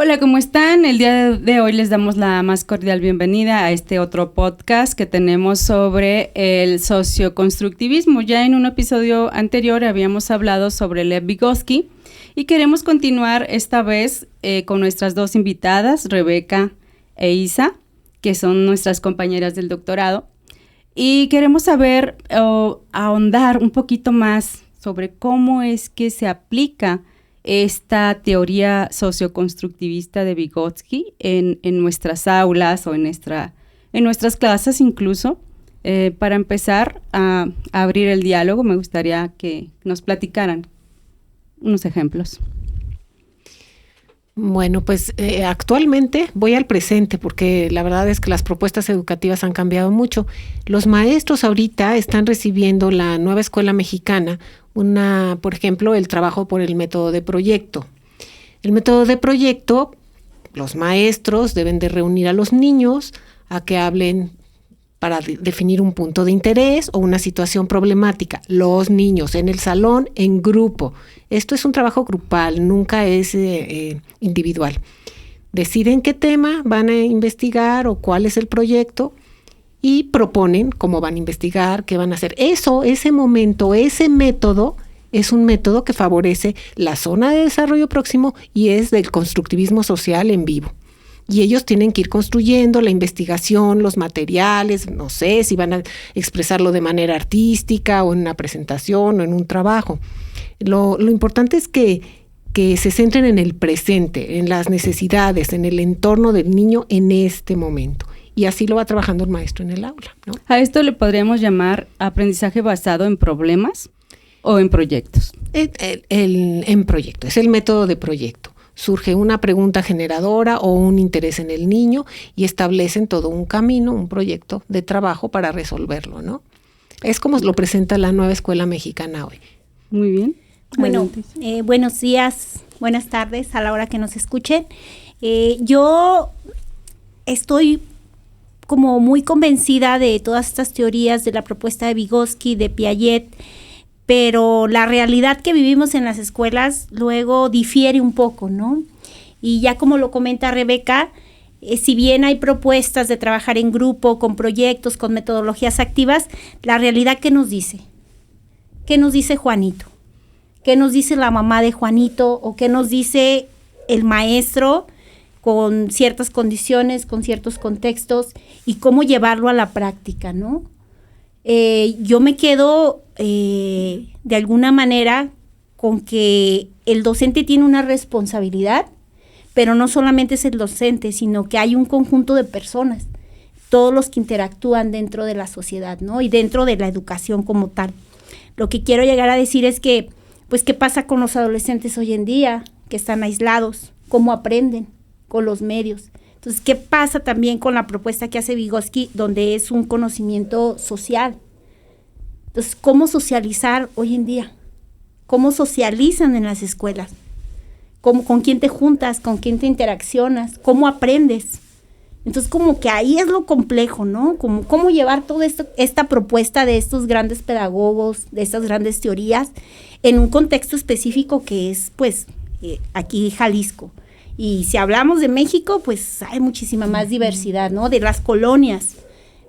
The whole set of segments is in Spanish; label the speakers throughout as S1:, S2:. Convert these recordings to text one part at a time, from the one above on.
S1: Hola, ¿cómo están? El día de hoy les damos la más cordial bienvenida a este otro podcast que tenemos sobre el socioconstructivismo. Ya en un episodio anterior habíamos hablado sobre Lev Vygotsky y queremos continuar esta vez con nuestras dos invitadas, Rebeca e Isa, que son nuestras compañeras del doctorado. Y queremos saber o ahondar un poquito más sobre cómo es que se aplica esta teoría socioconstructivista de Vygotsky en nuestras aulas o en nuestras clases incluso. Para empezar a abrir el diálogo, me gustaría que nos platicaran unos ejemplos.
S2: Bueno, pues actualmente voy al presente porque la verdad es que las propuestas educativas han cambiado mucho. Los maestros ahorita están recibiendo la nueva escuela mexicana, por ejemplo, el trabajo por el método de proyecto. El método de proyecto, los maestros deben de reunir a los niños a que hablen para definir un punto de interés o una situación problemática. Los niños en el salón, en grupo. Esto es un trabajo grupal, nunca es individual. Deciden qué tema van a investigar o cuál es el proyecto y proponen cómo van a investigar, qué van a hacer. Ese momento, ese método es un método que favorece la zona de desarrollo próximo y es del constructivismo social en vivo. Y ellos tienen que ir construyendo la investigación, los materiales, no sé si van a expresarlo de manera artística o en una presentación o en un trabajo. Lo importante es que se centren en el presente, en las necesidades, en el entorno del niño en este momento. Y así lo va trabajando el maestro en el aula, ¿no?
S1: ¿A esto le podríamos llamar aprendizaje basado en problemas o en proyectos?
S2: En proyecto, es el método de proyecto. Surge una pregunta generadora o un interés en el niño y establecen todo un camino, un proyecto de trabajo para resolverlo, ¿no? Es como lo presenta la nueva escuela mexicana hoy.
S1: Muy bien.
S3: Bueno, buenos días, buenas tardes a la hora que nos escuchen. Yo estoy como muy convencida de todas estas teorías de la propuesta de Vygotsky, de Piaget, pero la realidad que vivimos en las escuelas luego difiere un poco, ¿no? Y ya como lo comenta Rebeca, si bien hay propuestas de trabajar en grupo, con proyectos, con metodologías activas, la realidad, ¿qué nos dice? ¿Qué nos dice Juanito? ¿Qué nos dice la mamá de Juanito? ¿O qué nos dice el maestro con ciertas condiciones, con ciertos contextos? Y cómo llevarlo a la práctica, ¿no? Yo me quedo de alguna manera con que el docente tiene una responsabilidad, pero no solamente es el docente, sino que hay un conjunto de personas, todos los que interactúan dentro de la sociedad, ¿no? Y dentro de la educación como tal. Lo que quiero llegar a decir es que, pues, ¿qué pasa con los adolescentes hoy en día que están aislados? ¿Cómo aprenden con los medios? Entonces, ¿qué pasa también con la propuesta que hace Vygotsky, donde es un conocimiento social? Entonces, ¿cómo socializar hoy en día? ¿Cómo socializan en las escuelas? ¿Con quién te juntas? ¿Con quién te interaccionas? ¿Cómo aprendes? Entonces, como que ahí es lo complejo, ¿no? ¿Cómo llevar toda esta propuesta de estos grandes pedagogos, de estas grandes teorías, en un contexto específico que es, pues, aquí Jalisco? Y si hablamos de México, pues hay muchísima más diversidad, ¿no? De las colonias,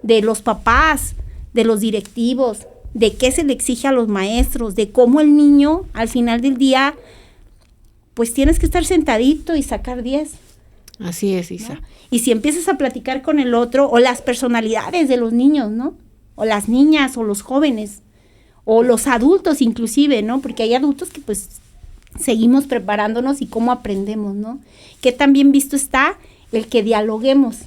S3: de los papás, de los directivos, de qué se le exige a los maestros, de cómo el niño, al final del día, pues tienes que estar sentadito y sacar 10.
S2: Así es, Isa.
S3: ¿No? Y si empiezas a platicar con el otro, o las personalidades de los niños, ¿no? O las niñas, o los jóvenes, o los adultos inclusive, ¿no? Porque hay adultos que pues seguimos preparándonos y cómo aprendemos, ¿no? Que también visto está el que dialoguemos,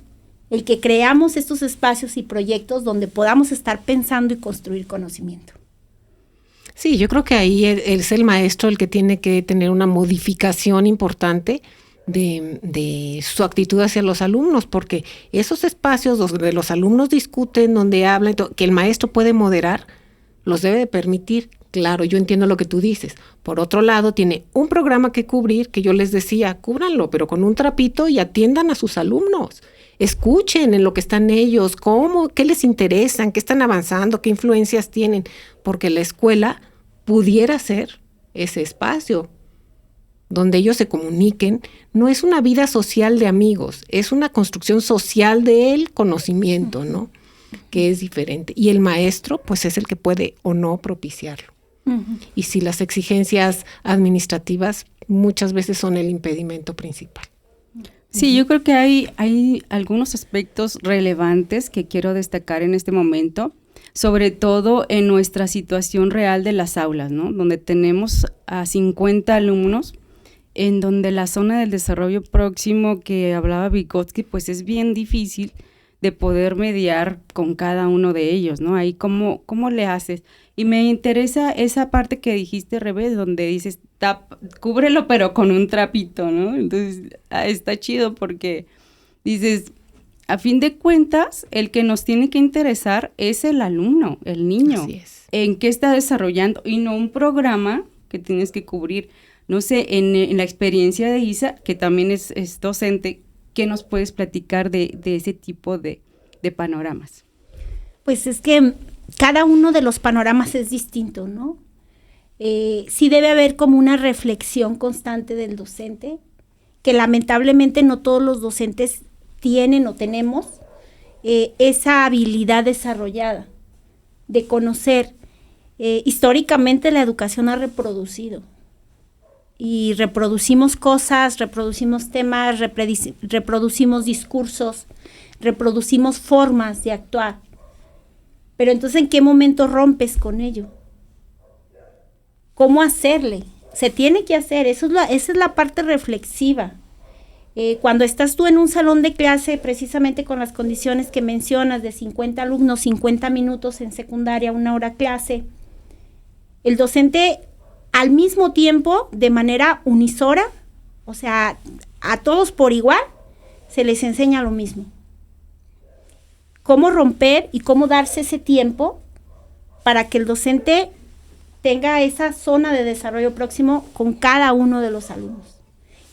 S3: el que creamos estos espacios y proyectos donde podamos estar pensando y construir conocimiento.
S2: Sí, yo creo que ahí es el maestro el que tiene que tener una modificación importante de su actitud hacia los alumnos, porque esos espacios donde los alumnos discuten, donde hablan, que el maestro puede moderar, los debe de permitir. Claro, yo entiendo lo que tú dices. Por otro lado, tiene un programa que cubrir, que yo les decía, cúbranlo, pero con un trapito y atiendan a sus alumnos. Escuchen en lo que están ellos, qué les interesan, qué están avanzando, qué influencias tienen, porque la escuela pudiera ser ese espacio. donde ellos se comuniquen, no es una vida social de amigos, es una construcción social del conocimiento, ¿no? Que es diferente. Y el maestro, pues es el que puede o no propiciarlo. Y si las exigencias administrativas muchas veces son el impedimento principal.
S1: Sí, yo creo que hay algunos aspectos relevantes que quiero destacar en este momento, sobre todo en nuestra situación real de las aulas, ¿no? Donde tenemos a 50 alumnos, en donde la zona del desarrollo próximo que hablaba Vygotsky, pues es bien difícil de poder mediar con cada uno de ellos, ¿no? Ahí cómo le haces. Y me interesa esa parte que dijiste, Rebe, donde dices, cúbrelo pero con un trapito, ¿no? Entonces, está chido porque dices, a fin de cuentas, el que nos tiene que interesar es el alumno, el niño.
S2: Así es.
S1: En qué está desarrollando y no un programa que tienes que cubrir. No sé, en la experiencia de Isa, que también es docente, ¿qué nos puedes platicar de ese tipo de panoramas?
S3: Pues es que cada uno de los panoramas es distinto, ¿no? Sí debe haber como una reflexión constante del docente, que lamentablemente no todos los docentes tienen o tenemos esa habilidad desarrollada de conocer. Históricamente la educación ha reproducido. Y reproducimos cosas, reproducimos temas, reproducimos discursos, reproducimos formas de actuar. Pero entonces, ¿en qué momento rompes con ello? ¿Cómo hacerle? Se tiene que hacer, esa es la parte reflexiva. Cuando estás tú en un salón de clase, precisamente con las condiciones que mencionas, de 50 alumnos, 50 minutos en secundaria, 1 hora clase, el docente al mismo tiempo, de manera unisora, o sea, a todos por igual, se les enseña lo mismo. Cómo romper y cómo darse ese tiempo para que el docente tenga esa zona de desarrollo próximo con cada uno de los alumnos.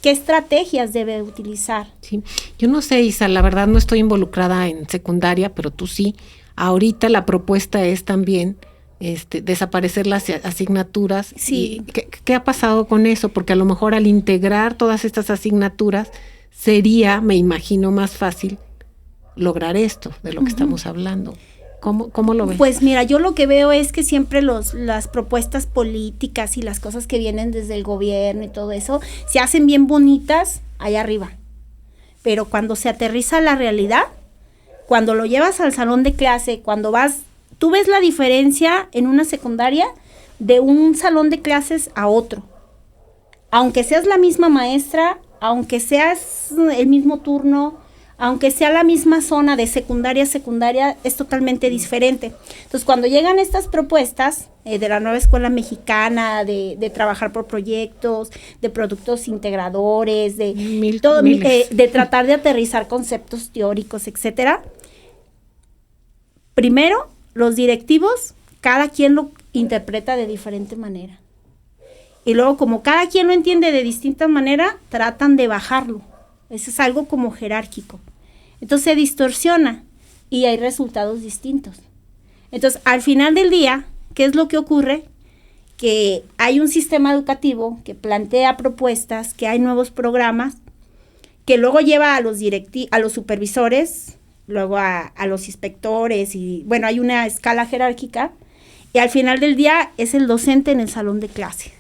S3: ¿Qué estrategias debe utilizar?
S2: Sí, yo no sé, Isa, la verdad no estoy involucrada en secundaria, pero tú sí. Ahorita la propuesta es también desaparecer las asignaturas.
S3: Sí.
S2: ¿Qué ha pasado con eso? Porque a lo mejor al integrar todas estas asignaturas sería, me imagino, más fácil lograr esto de lo que estamos hablando. ¿Cómo lo ves?
S3: Pues mira, yo lo que veo es que siempre las propuestas políticas y las cosas que vienen desde el gobierno y todo eso se hacen bien bonitas allá arriba. Pero cuando se aterriza a la realidad, cuando lo llevas al salón de clase, cuando tú ves la diferencia en una secundaria de un salón de clases a otro. Aunque seas la misma maestra, aunque seas el mismo turno, aunque sea la misma zona de secundaria a secundaria, es totalmente diferente. Entonces, cuando llegan estas propuestas de la nueva escuela mexicana, de trabajar por proyectos, de productos integradores, de tratar de aterrizar conceptos teóricos, etcétera, primero, los directivos, cada quien lo interpreta de diferente manera. Y luego, como cada quien lo entiende de distinta manera, tratan de bajarlo. Eso es algo como jerárquico. Entonces se distorsiona y hay resultados distintos. Entonces, al final del día, ¿qué es lo que ocurre? Que hay un sistema educativo que plantea propuestas, que hay nuevos programas, que luego lleva a los supervisores, luego a los inspectores, y bueno, hay una escala jerárquica, y al final del día es el docente en el salón de clase.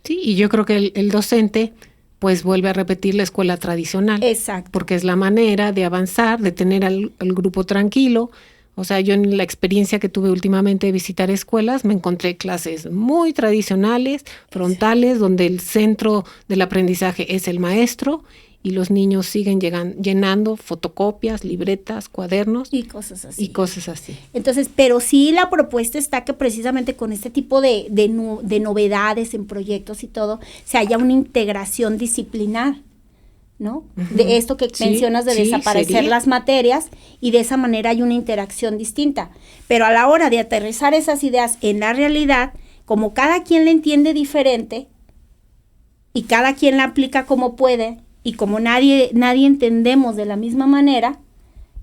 S2: Sí, y yo creo que el docente pues vuelve a repetir la escuela tradicional.
S3: Exacto.
S2: Porque es la manera de avanzar, de tener al grupo tranquilo. O sea, yo en la experiencia que tuve últimamente de visitar escuelas, me encontré clases muy tradicionales, frontales, donde el centro del aprendizaje es el maestro y los niños siguen llenando fotocopias, libretas, cuadernos.
S3: Y cosas así.
S2: Entonces,
S3: pero sí la propuesta está que precisamente con este tipo de novedades en proyectos y todo, se haya una integración disciplinar, ¿no? Uh-huh. De esto que mencionas de desaparecer las materias, y de esa manera hay una interacción distinta. Pero a la hora de aterrizar esas ideas en la realidad, como cada quien la entiende diferente y cada quien la aplica como puede, y como nadie entendemos de la misma manera,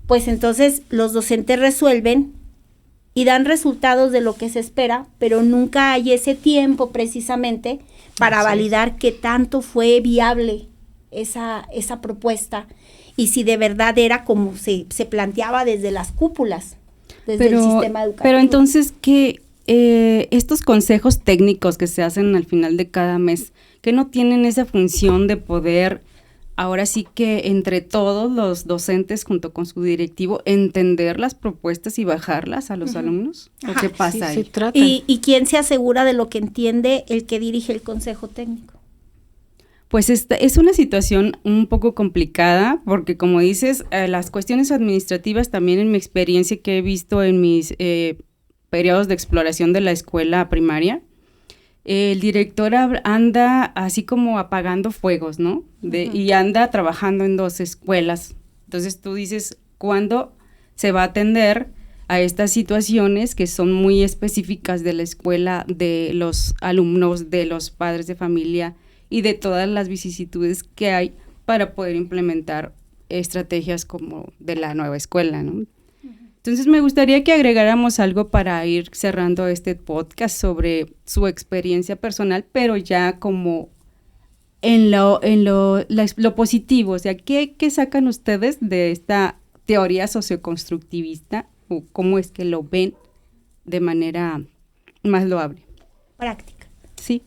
S3: pues entonces los docentes resuelven y dan resultados de lo que se espera, pero nunca hay ese tiempo precisamente para validar qué tanto fue viable esa propuesta y si de verdad era como se planteaba desde las cúpulas, desde el sistema educativo.
S1: Pero entonces, ¿qué estos consejos técnicos que se hacen al final de cada mes, que no tienen esa función de poder, ahora sí que entre todos los docentes junto con su directivo, entender las propuestas y bajarlas a los alumnos? ¿O qué pasa ahí?
S3: ¿Y quién se asegura de lo que entiende el que dirige el consejo técnico?
S1: Pues es una situación un poco complicada porque, como dices, las cuestiones administrativas también en mi experiencia que he visto en mis periodos de exploración de la escuela primaria, el director anda así como apagando fuegos, ¿no? Y anda trabajando en 2 escuelas. Entonces tú dices, ¿cuándo se va a atender a estas situaciones que son muy específicas de la escuela, de los alumnos, de los padres de familia y de todas las vicisitudes que hay para poder implementar estrategias como de la nueva escuela, ¿no? Entonces me gustaría que agregáramos algo para ir cerrando este podcast sobre su experiencia personal, pero ya como en lo positivo, o sea, ¿qué sacan ustedes de esta teoría socioconstructivista o cómo es que lo ven de manera más loable?
S3: Práctica.
S1: Sí.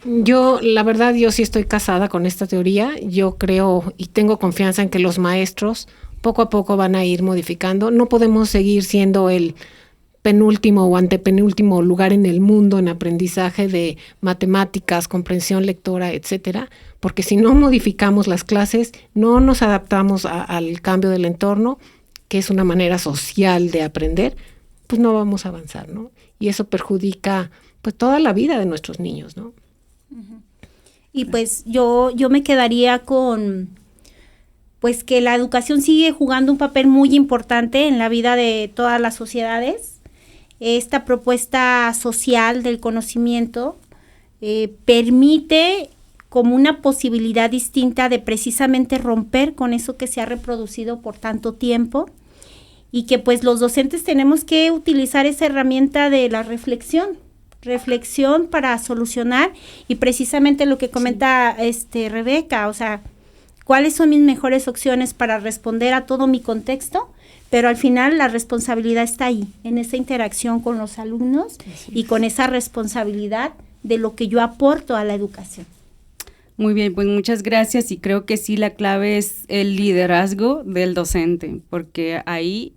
S2: La verdad, yo sí estoy casada con esta teoría. Yo creo y tengo confianza en que los maestros poco a poco van a ir modificando. No podemos seguir siendo el penúltimo o antepenúltimo lugar en el mundo en aprendizaje de matemáticas, comprensión lectora, etcétera, porque si no modificamos las clases, no nos adaptamos al cambio del entorno, que es una manera social de aprender, pues no vamos a avanzar, ¿no? Y eso perjudica pues toda la vida de nuestros niños, ¿no?
S3: Y pues yo me quedaría con pues que la educación sigue jugando un papel muy importante en la vida de todas las sociedades. Esta propuesta social del conocimiento permite como una posibilidad distinta de precisamente romper con eso que se ha reproducido por tanto tiempo y que pues los docentes tenemos que utilizar esa herramienta de la reflexión para solucionar y precisamente lo que comenta Rebeca, o sea, cuáles son mis mejores opciones para responder a todo mi contexto, pero al final la responsabilidad está ahí, en esa interacción con los alumnos y con esa responsabilidad de lo que yo aporto a la educación.
S1: Muy bien, pues muchas gracias y creo que sí la clave es el liderazgo del docente, porque ahí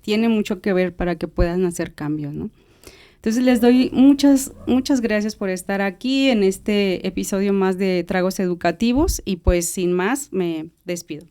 S1: tiene mucho que ver para que puedan hacer cambios, ¿no? Entonces les doy muchas gracias por estar aquí en este episodio más de Tragos Educativos y pues sin más me despido.